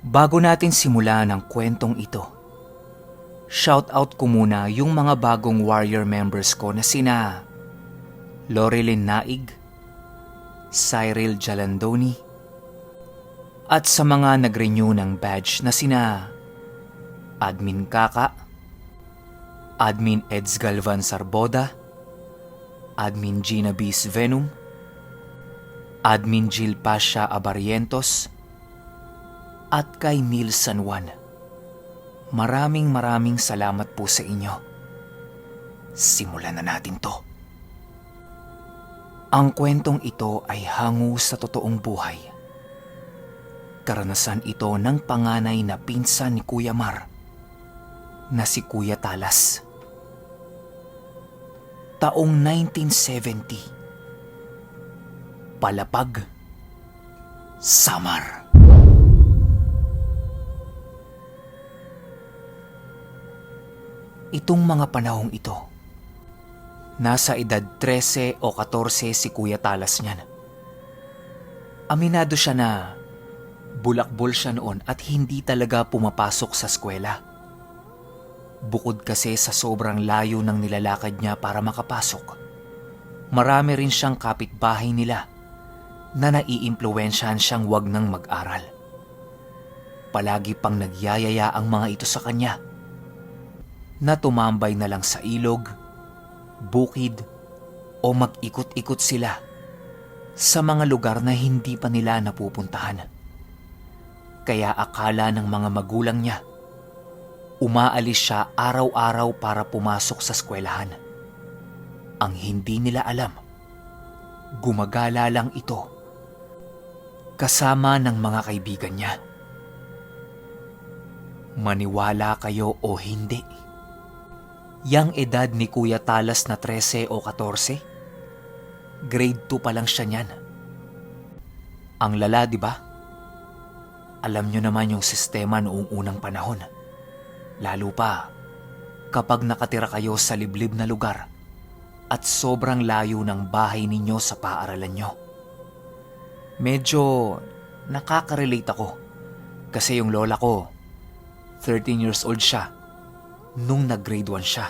Bago natin simulan ang kwentong ito, shoutout ko muna yung mga bagong warrior members ko na sina Loreline Naig, Cyril Jalandoni, at sa mga nag-renew ng badge na sina Admin Kaka, Admin Eds Galvan Sarboda, Admin Gina Bis Venom, Admin Jill Pasha Abarientos, at kay Neil San Juan. Maraming salamat po sa inyo. Simulan na natin to. Ang kwentong ito ay hango sa totoong buhay. Karanasan ito ng panganay na pinsan ni Kuya Mar na si Kuya Talas. Taong 1970. Palapag, Samar. Itong mga panahong ito, nasa edad 13 o 14 si Kuya Talas niyan. Aminado siya na bulakbol siya noon at hindi talaga pumapasok sa eskwela. Bukod kasi sa sobrang layo ng nilalakad niya para makapasok, marami rin siyang kapitbahay nila na naiimpluwensyahan siyang wag nang mag-aral. Palagi pang nagyayaya ang mga ito sa kanya na tumambay na lang sa ilog, bukid o mag-ikot-ikot sila sa mga lugar na hindi pa nila napupuntahan. Kaya akala ng mga magulang niya, umaalis siya araw-araw para pumasok sa eskwelahan. Ang hindi nila alam, gumagala lang ito kasama ng mga kaibigan niya. Maniwala kayo o hindi, yang edad ni Kuya Talas na 13 o 14, grade 2 pa lang siya niyan. Ang lala, di ba? Alam nyo naman yung sistema noong unang panahon. Lalo pa kapag nakatira kayo sa liblib na lugar at sobrang layo ng bahay ninyo sa paaralan nyo. Medyo nakaka-relate ako kasi yung lola ko, 13 years old siya nung nag-grade 1 siya.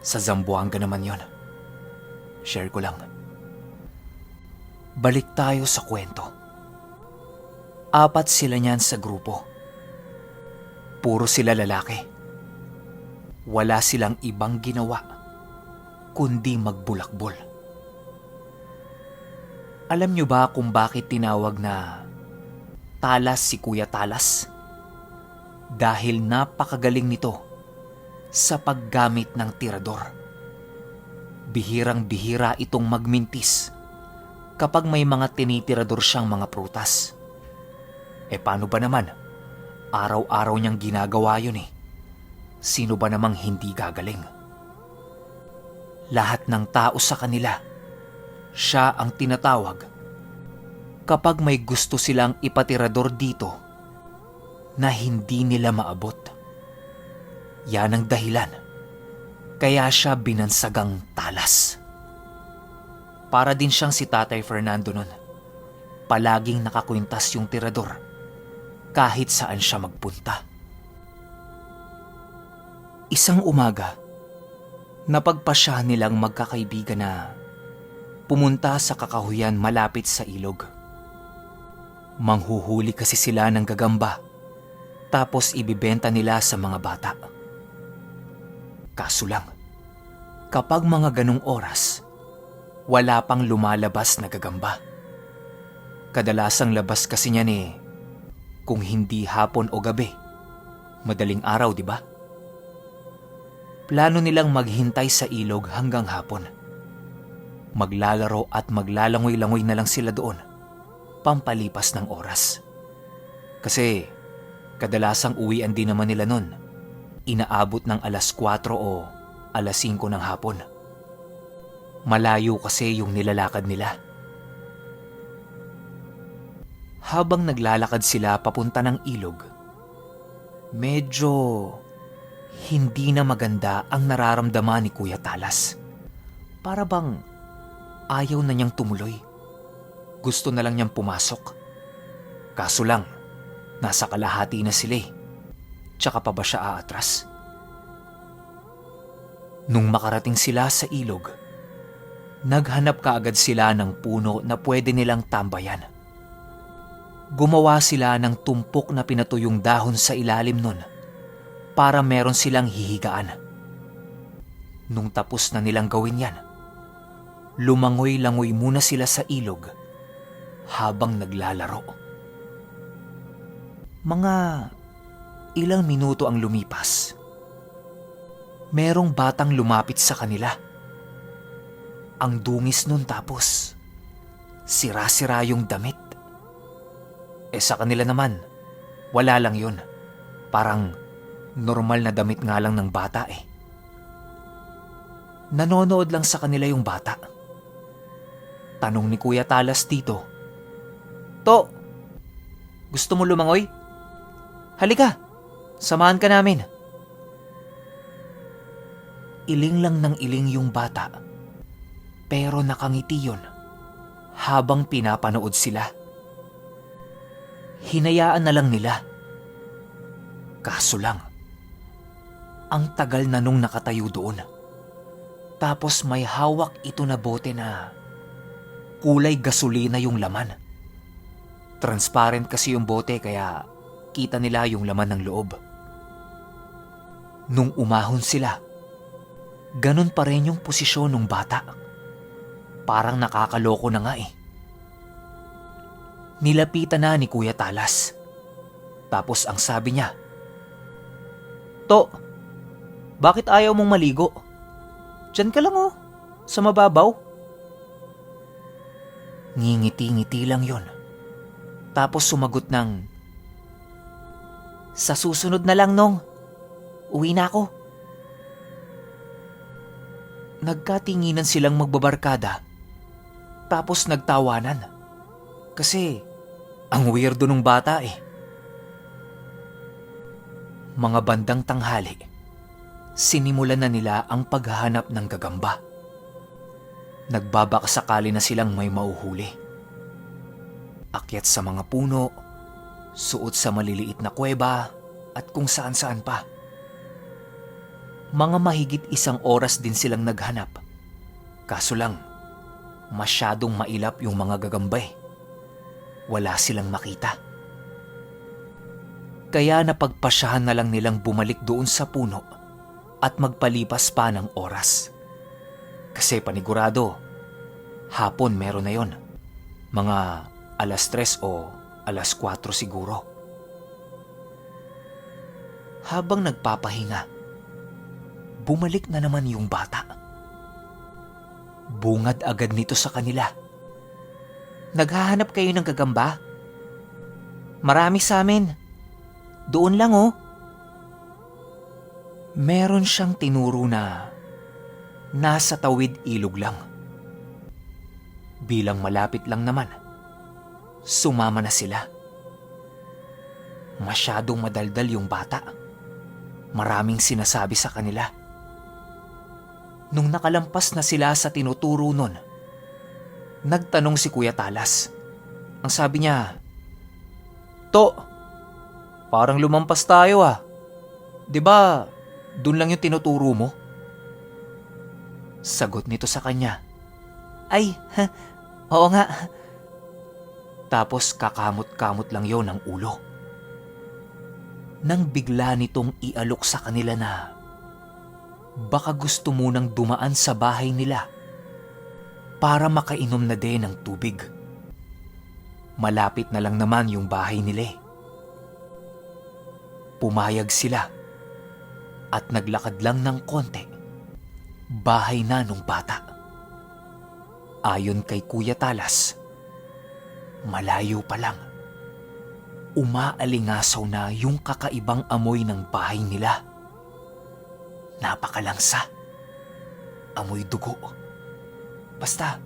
Sa Zamboanga naman yon. Share ko lang. Balik tayo sa kwento. 4 sila niyan sa grupo. Puro sila lalaki. Wala silang ibang ginawa kundi magbulakbol. Alam niyo ba kung bakit tinawag na Talas si Kuya Talas? Dahil napakagaling nito sa paggamit ng tirador. Bihirang-bihira itong magmintis kapag may mga tinitirador siyang mga prutas. Paano ba naman? Araw-araw niyang ginagawa yun eh. Sino ba namang hindi gagaling? Lahat ng tao sa kanila, siya ang tinatawag kapag may gusto silang ipatirador dito na hindi nila maabot. Yan ang dahilan kaya siya binansagang Talas. Para din siyang si Tatay Fernando nun. Palaging nakakwintas yung tirador kahit saan siya magpunta. Isang umaga, napagpasya nilang magkakaibigan na pumunta sa kakahuyan malapit sa ilog. Manghuhuli kasi sila ng gagamba tapos ibibenta nila sa mga bata. Kaso lang, kapag mga ganong oras, wala pang lumalabas na gagamba. Kadalasang labas kasi niyan kung hindi hapon o gabi, madaling araw, di ba? Plano nilang maghintay sa ilog hanggang hapon. Maglalaro at maglalangoy-langoy na lang sila doon, pampalipas ng oras. Kasi kadalasang uwian din naman nila nun. Inaabot ng alas 4 o alas 5 ng hapon. Malayo kasi yung nilalakad nila. Habang naglalakad sila papunta ng ilog, medyo hindi na maganda ang nararamdaman ni Kuya Talas. Para bang ayaw na niyang tumuloy. Gusto na lang niyang pumasok. Kaso lang, Nasa kalahati na sila eh. Tsaka pa ba siya aatras? Nung makarating sila sa ilog, naghanap kaagad sila ng puno na pwede nilang tambayan. Gumawa sila ng tumpok na pinatuyong dahon sa ilalim nun para meron silang hihigaan. Nung tapos na nilang gawin yan, lumangoy-langoy muna sila sa ilog habang naglalaro. Mga ilang minuto ang lumipas. Merong batang lumapit sa kanila. Ang dungis nun tapos sira-sira yung damit. Sa kanila naman, wala lang yun. Parang normal na damit nga lang ng bata eh. Nanonood lang sa kanila yung bata. Tanong ni Kuya Talas dito, "To, gusto mo lumangoy? Halika, samahan ka namin." Iling lang ng iling yung bata, pero nakangiti yun habang pinapanood sila. Hinayaan na lang nila. Kaso lang, ang tagal na nung nakatayo doon. Tapos may hawak ito na bote na kulay gasolina yung laman. Transparent kasi yung bote kaya kita nila yung laman ng loob. Nung umahon sila, ganun pa rin yung posisyon ng bata. Parang nakakaloko na nga eh. Nilapitan na ni Kuya Talas. Tapos ang sabi niya, "To, bakit ayaw mong maligo? Diyan ka lang oh, sa mababaw." Ngingiti-ngiti lang yon. Tapos sumagot ng, "Sa susunod na lang nong, uwi na ako." Nagkatinginan silang magbabarkada. Tapos nagtawanan. Kasi ang weirdo nung bata eh. Mga bandang tanghali, sinimulan na nila ang paghahanap ng gagamba. Nagbabakasakali na silang may mauhuli. Akyat sa mga puno, suot sa maliliit na kuweba at kung saan-saan pa. Mga mahigit 1 oras din silang naghanap. Kaso lang, masyadong mailap yung mga gagamba eh. Wala silang makita. Kaya napagpasyahan na lang nilang bumalik doon sa puno at magpalipas pa ng oras. Kasi panigurado, hapon meron na yon. Mga 3:00 o 4:00 siguro. Habang nagpapahinga, bumalik na naman yung bata. Bungad agad nito sa kanila. "Naghahanap kayo ng gagamba? Marami sa amin. Doon lang oh." Meron siyang tinuro na nasa tawid ilog lang. Bilang malapit lang naman, sumama na sila. Masyadong madaldal yung bata. Maraming sinasabi sa kanila. Nung nakalampas na sila sa tinuturo nun, nagtanong si Kuya Talas. Ang sabi niya, "To, parang lumampas tayo ah. 'Di ba, dun lang yung tinuturo mo?" Sagot nito sa kanya, "Ay, oo nga." Tapos kakamot-kamot lang yon ng ulo. Nang bigla nitong ialok sa kanila na baka gusto munang dumaan sa bahay nila para makainom na din ng tubig. Malapit na lang naman yung bahay nila. Pumayag sila at naglakad lang ng konti. Bahay na nung bata. Ayon kay Kuya Talas, malayo pa lang, umaalingasaw na yung kakaibang amoy ng bahay nila. Napakalangsa. Amoy dugo. Basta,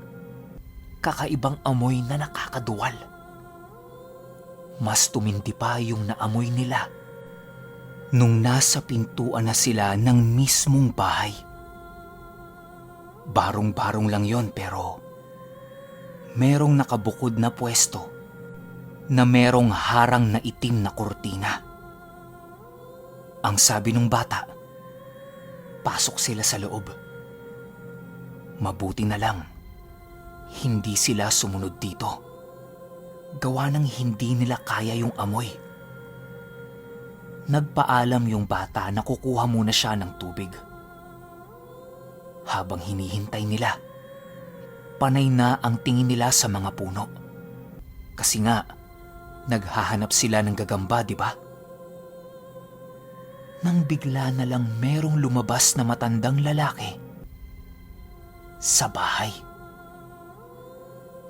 kakaibang amoy na nakakaduwal. Mas tumindi pa yung naamoy nila nung nasa pintuan na sila ng mismong bahay. Barong-barong lang yon pero merong nakabukod na pwesto na merong harang na itim na kurtina. Ang sabi ng bata, pasok sila sa loob. Mabuti na lang, hindi sila sumunod dito. Gawa ng hindi nila kaya yung amoy. Nagpaalam yung bata na kukuha muna siya ng tubig. Habang hinihintay nila, panay na ang tingin nila sa mga puno. Kasi nga, naghahanap sila ng gagamba, di ba? Nang bigla na lang merong lumabas na matandang lalaki sa bahay.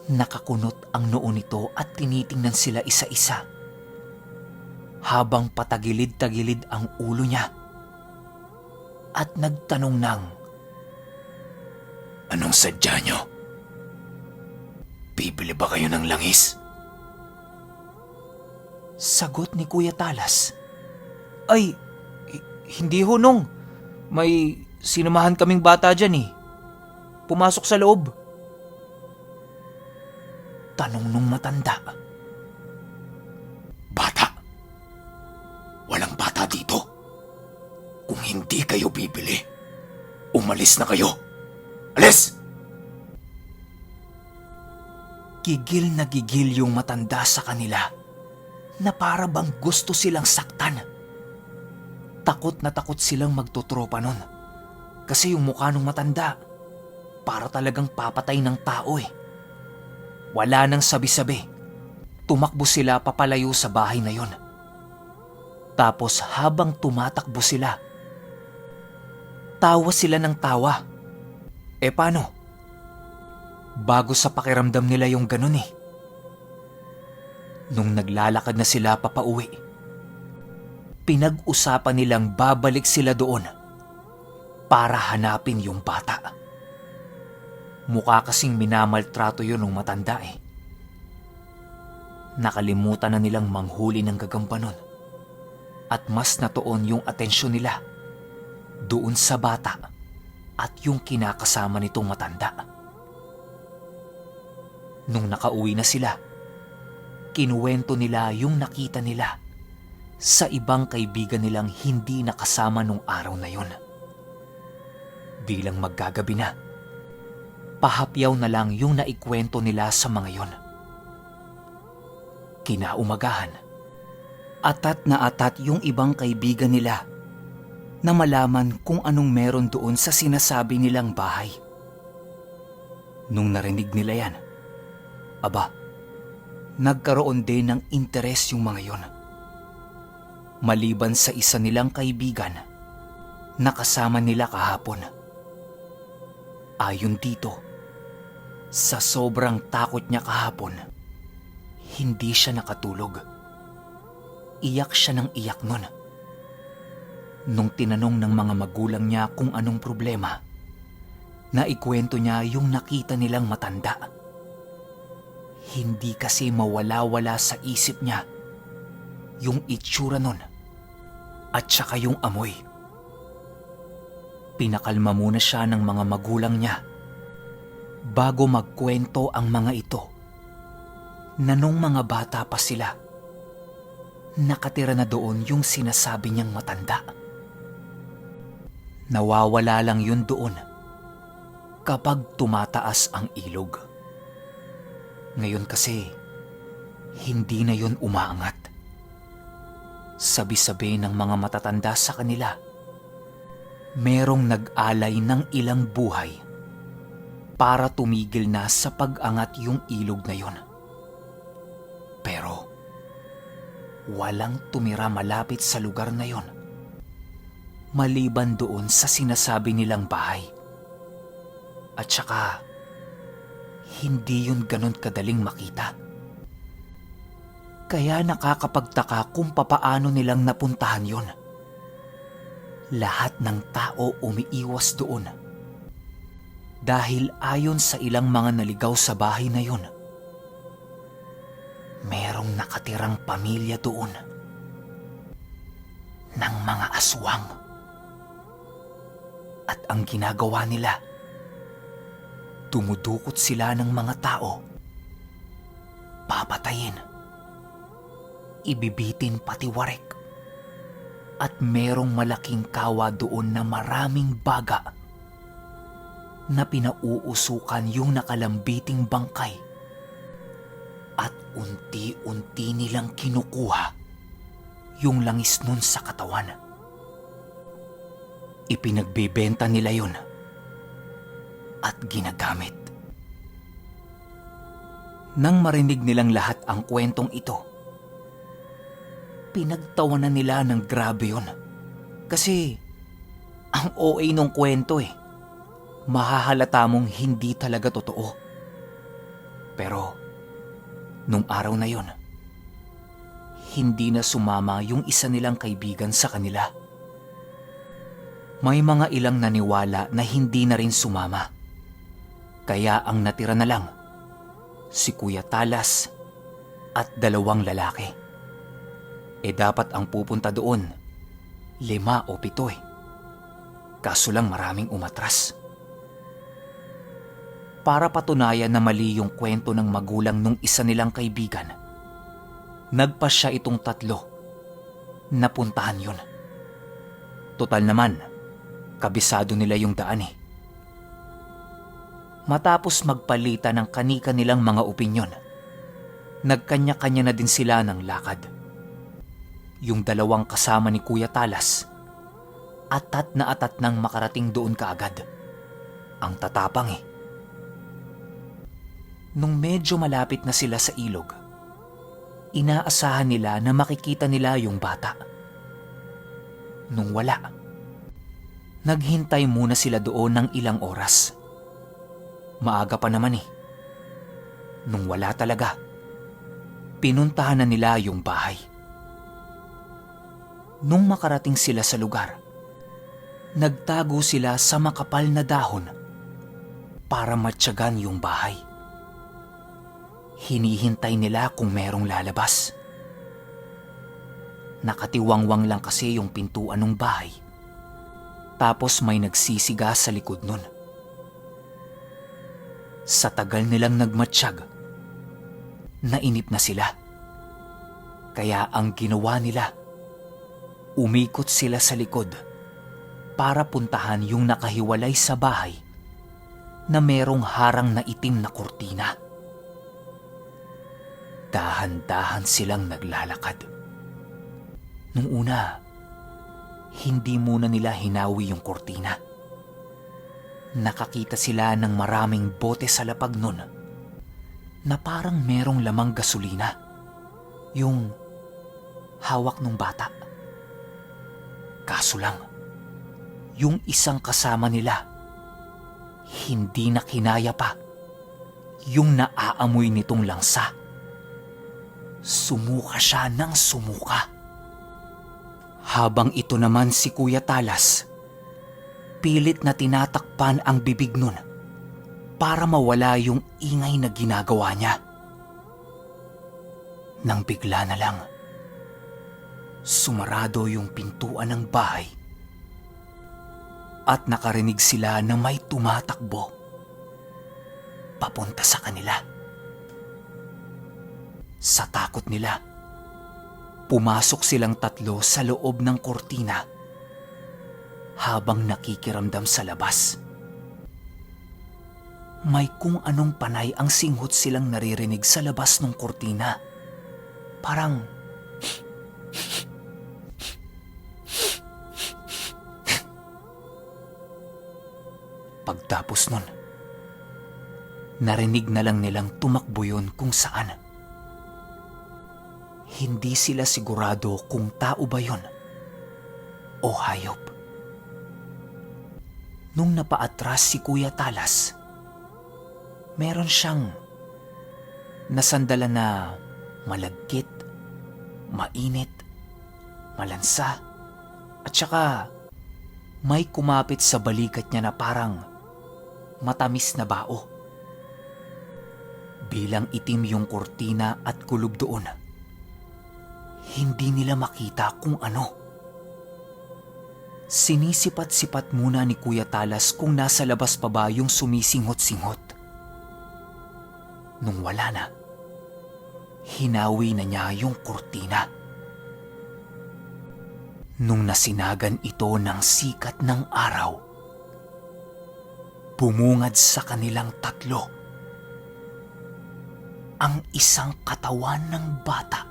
Nakakunot ang noo nito at tinitingnan sila isa-isa habang patagilid-tagilid ang ulo niya at nagtanong ng, "Anong sadya niyo? Bibili ba kayo ng langis?" Sagot ni Kuya Talas, "Ay, hindi ho nung. May sinamahan kaming bata dyan eh. Pumasok sa loob." Tanong nung matanda. "Bata? Walang bata dito. Kung hindi kayo bibili, umalis na kayo. Alis!" Gigil na gigil yung matanda sa kanila na para bang gusto silang saktan. Takot na takot silang magtutropa nun kasi yung mukha ng matanda para talagang papatay ng tao eh. Wala nang sabi-sabi, tumakbo sila papalayo sa bahay na yon. Tapos habang tumatakbo sila, tawa sila ng tawa. Paano? Bago sa pakiramdam nila yung ganun eh. Nung naglalakad na sila papauwi, pinag-usapan nilang babalik sila doon para hanapin yung bata. Mukha kasing minamaltrato yun ng matanda eh. Nakalimutan na nilang manghuli ng gagamba nun at mas natuon yung atensyon nila doon sa bata at yung kinakasama nitong matanda. Nung nakauwi na sila, kinuwento nila yung nakita nila sa ibang kaibigan nilang hindi nakasama nung araw na yun. Bilang maggagabi na, pahapyaw na lang yung naikwento nila sa mga yon. Kinaumagahan, atat na atat yung ibang kaibigan nila na malaman kung anong meron doon sa sinasabi nilang bahay. Nung narinig nila yan, aba, nagkaroon din ng interes yung mga yon. Maliban sa isa nilang kaibigan na kasama nila kahapon. Ayon dito, sa sobrang takot niya kahapon, hindi siya nakatulog. Iyak siya ng iyak nun. Nung tinanong ng mga magulang niya kung anong problema, naikwento niya yung nakita nilang matanda. Hindi kasi mawala-wala sa isip niya yung itsura nun at saka yung amoy. Pinakalma muna siya ng mga magulang niya bago magkwento ang mga ito na nung mga bata pa sila, nakatira na doon yung sinasabi niyang matanda. Nawawala lang yun doon kapag tumataas ang ilog. Ngayon kasi, hindi na yun umaangat. Sabi-sabi ng mga matatanda sa kanila, merong nag-alay ng ilang buhay para tumigil na sa pag-angat yung ilog na yun. Pero walang tumira malapit sa lugar na yun maliban doon sa sinasabi nilang bahay. At saka hindi yun ganun kadaling makita. Kaya nakakapagtaka kung papaano nilang napuntahan yun. Lahat ng tao umiiwas doon. Dahil ayon sa ilang mga naligaw sa bahay na yun, merong nakatirang pamilya doon ng mga aswang. At ang ginagawa nila, dumudukot sila ng mga tao, papatayin ibibitin pati warik. At merong malaking kawa doon na maraming baga na pinauusukan yung nakalambiting bangkay. At unti-unti nilang kinukuha yung langis nun sa katawan. Ipinagbebenta nila yun at ginagamit. Nang marinig nilang lahat ang kwentong ito, pinagtawanan nila ng grabe yun. Kasi ang OA nung kwento mahahalata mong hindi talaga totoo. Pero nung araw na yon, hindi na sumama yung isa nilang kaibigan sa kanila. May mga ilang naniwala na hindi na rin sumama. Kaya ang natira na lang, si Kuya Talas at 2 lalaki. Dapat ang pupunta doon, 5 o 7 Kaso lang maraming umatras. Para patunayan na mali yung kwento ng magulang nung isa nilang kaibigan, nagpasya itong 3 na puntahan yun. Total naman, kabisado nila yung daan. Matapos magpalitan ng kani-kanilang mga opinyon, nagkanya-kanya na din sila ng lakad. Yung 2 kasama ni Kuya Talas, atat na atat nang makarating doon kaagad. Ang tatapang Nung medyo malapit na sila sa ilog, inaasahan nila na makikita nila yung bata. Nung wala, naghintay muna sila doon ng ilang oras. Maaga pa naman. Nung wala talaga, pinuntahan na nila yung bahay. Nung makarating sila sa lugar, nagtago sila sa makapal na dahon para matyagan yung bahay. Hinihintay nila kung merong lalabas. Nakatiwangwang lang kasi yung pintuan ng bahay. Tapos may nagsisiga sa likod nun. Sa tagal nilang nagmatsyag, nainip na sila. Kaya ang ginawa nila, umikot sila sa likod para puntahan yung nakahiwalay sa bahay na merong harang na itim na kurtina. Dahan-dahan silang naglalakad. Nung una, hindi muna nila hinawi yung kurtina. Nakakita sila ng maraming bote sa lapag nun na parang merong lamang gasolina, yung hawak ng bata. Kaso lang, yung isang kasama nila, hindi na kinaya pa yung naaamoy nitong langsa. Sumuka siya ng sumuka. Habang ito naman si Kuya Talas, pilit na tinatakpan ang bibig nun para mawala yung ingay na ginagawa niya. Nang bigla na lang, sumarado yung pintuan ng bahay at nakarinig sila na may tumatakbo papunta sa kanila. Sa takot nila, pumasok silang 3 sa loob ng kurtina habang nakikiramdam sa labas. May kung anong panay ang singhot silang naririnig sa labas ng kurtina. Parang pagtapos nun, narinig na lang nilang tumakbo yun kung saan. Hindi sila sigurado kung tao ba yun o hayop. Nung napaatras si Kuya Talas, meron siyang nasandalan na malagkit, mainit, malansa, at saka may kumapit sa balikat niya na parang matamis na bao. Bilang itim yung kurtina at kulob doon, hindi nila makita kung ano. Sinisipat-sipat muna ni Kuya Talas kung nasa labas pa ba yung sumisinghot-singhot. Nung wala na, hinawi na niya yung kurtina. Nung nasinagan ito ng sikat ng araw, bumungad sa kanilang tatlo ang isang katawan ng bata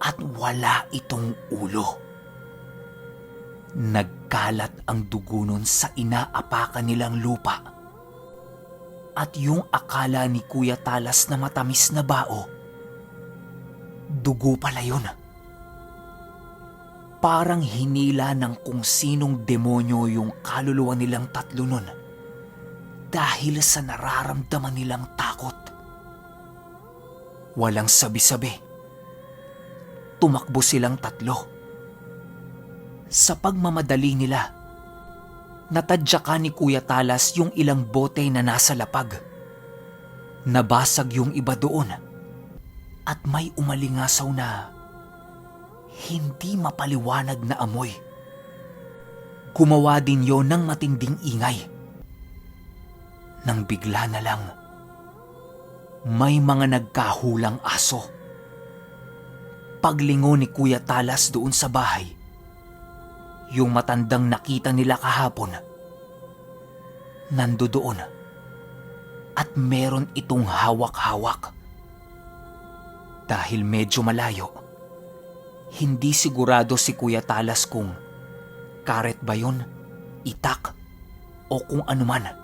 at wala itong ulo. Nagkalat ang dugo nun sa inaapakan nilang lupa at yung akala ni Kuya Talas na matamis na bao, dugo pala yun. Parang hinila ng kung sinong demonyo yung kaluluwa nilang tatlo nun dahil sa nararamdaman nilang takot. Walang sabi-sabi. Tumakbo silang tatlo. Sa pagmamadali nila, natadyakan ni Kuya Talas yung ilang bote na nasa lapag. Nabasag yung iba doon at may umalingasaw na hindi mapaliwanag na amoy. Gumawa din yon ng matinding ingay. Nang bigla na lang, may mga nagkahulang aso. Paglingon ni Kuya Talas doon sa bahay, yung matandang nakita nila kahapon, nandoon at meron itong hawak-hawak. Dahil medyo malayo, hindi sigurado si Kuya Talas kung karet ba yun, itak, o kung anuman.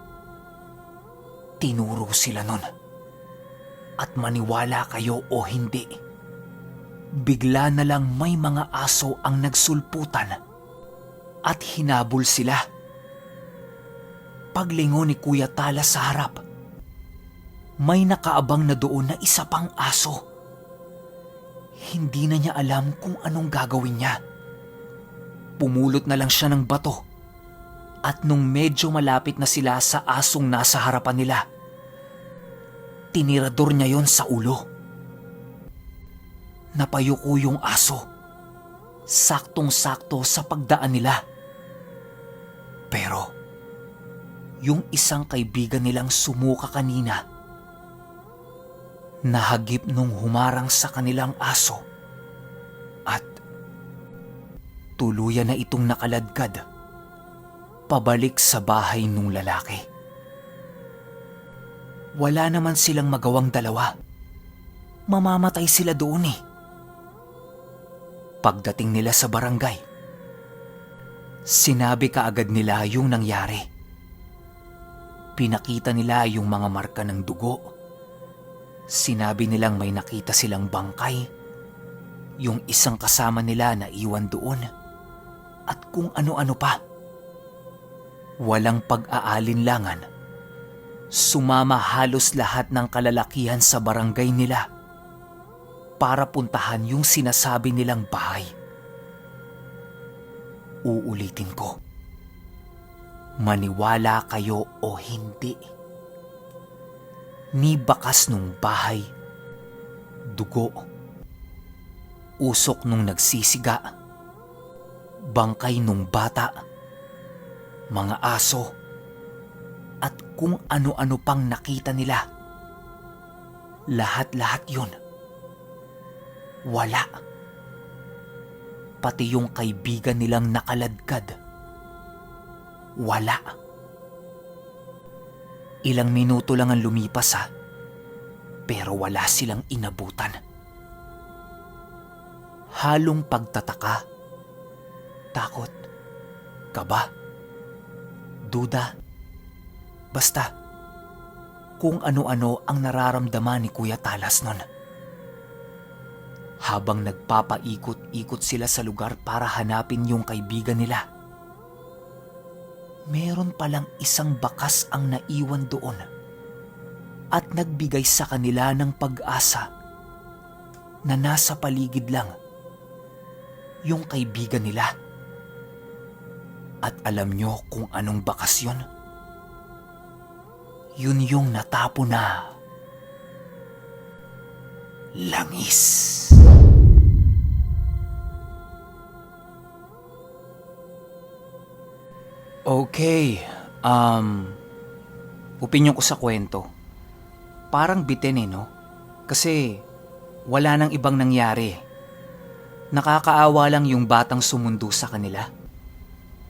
Tinuro sila nun. At maniwala kayo o hindi, bigla na lang may mga aso ang nagsulputan at hinabol sila. Paglingon ni Kuya Talas sa harap, may nakaabang na doon na isa pang aso. Hindi na niya alam kung anong gagawin niya. Pumulot na lang siya ng bato at nung medyo malapit na sila sa asong nasa harapan nila, tinirador niya yon sa ulo. Napayuko yung aso, saktong-sakto sa pagdaan nila. Pero yung isang kaibigan nilang sumuka kanina, nahagip nung humarang sa kanilang aso at tuluyan na itong nakaladkad pabalik sa bahay nung lalaki. Wala naman silang magawang dalawa. Mamamatay sila doon eh. Pagdating nila sa barangay, sinabi kaagad nila yung nangyari. Pinakita nila yung mga marka ng dugo. Sinabi nilang may nakita silang bangkay, yung isang kasama nila na iwan doon, at kung ano-ano pa. Walang pag-aalinlangan. Sumama halos lahat ng kalalakihan sa barangay nila para puntahan yung sinasabi nilang bahay. Uulitin ko. Maniwala kayo o hindi, ni bakas nung bahay, dugo, usok nung nagsisiga, bangkay nung bata, mga aso, at kung ano-ano pang nakita nila. Lahat-lahat yun. Wala. Pati yung kaibigan nilang nakaladkad. Wala. Ilang minuto lang ang lumipas pero wala silang inabutan. Halong pagtataka, takot, kaba, duda, basta kung ano-ano ang nararamdaman ni Kuya Talas nun. Habang nagpapaikot-ikot sila sa lugar para hanapin yung kaibigan nila, meron palang isang bakas ang naiwan doon at nagbigay sa kanila ng pag-asa na nasa paligid lang yung kaibigan nila. At alam nyo kung anong bakas yun? Yun yung natapo na langis. Okay, opinyon ko sa kwento. Parang bitin no? Kasi wala nang ibang nangyari. Nakakaawa lang yung batang sumundo sa kanila.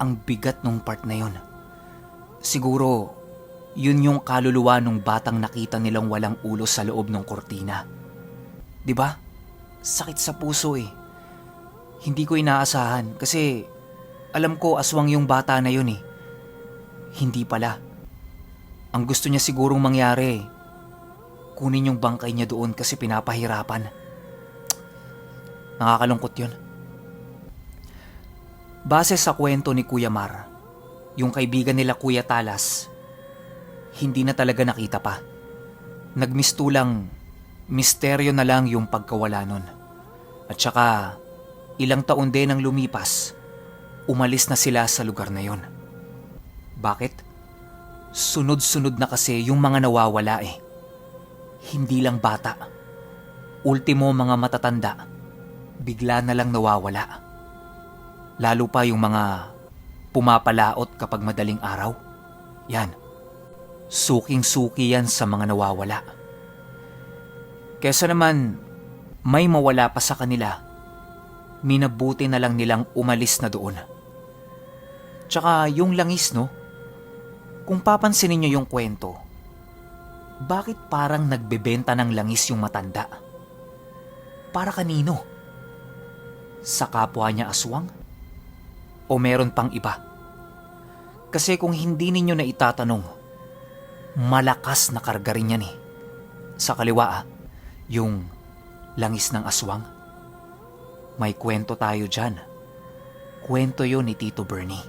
Ang bigat nung part na yun. Siguro, yun yung kaluluwa nung batang nakita nilang walang ulo sa loob ng kortina. 'Di ba? Sakit sa puso eh. Hindi ko inaasahan kasi alam ko aswang yung bata na yun eh. Hindi pala. Ang gusto niya sigurong mangyari, kunin yung bangkay niya doon kasi pinapahirapan. Nakakalungkot yun. Base sa kwento ni Kuya Mar, yung kaibigan nila Kuya Talas, hindi na talaga nakita pa. Nagmistulang misteryo na lang yung pagkawala nun. At saka, ilang taon din ang lumipas, umalis na sila sa lugar na yon. Bakit? Sunod-sunod na kasi yung mga nawawala eh. Hindi lang bata. Ultimo mga matatanda, bigla na lang nawawala. Lalo pa yung mga pumapalaot kapag madaling araw. Yan. Suking-suki yan sa mga nawawala. Kesa naman may mawala pa sa kanila, minabuti na lang nilang umalis na doon. Tsaka yung langis, no? Kung papansinin nyo yung kwento, bakit parang nagbebenta ng langis yung matanda? Para kanino? Sa kapwa niya aswang? O meron pang iba? Kasi kung hindi ninyo na itatanong, malakas na karga rin yan eh. Sa kaliwa yung langis ng aswang. May kwento tayo dyan. Kwento yun ni Tito Bernie.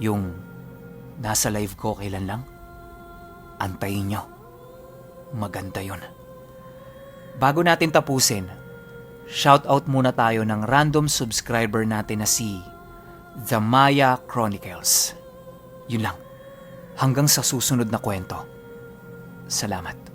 Yung nasa live ko kailan lang. Antayin nyo. Maganda yun. Bago natin tapusin, shoutout muna tayo ng random subscriber natin na si The Maya Chronicles. Yun lang. Hanggang sa susunod na kwento. Salamat.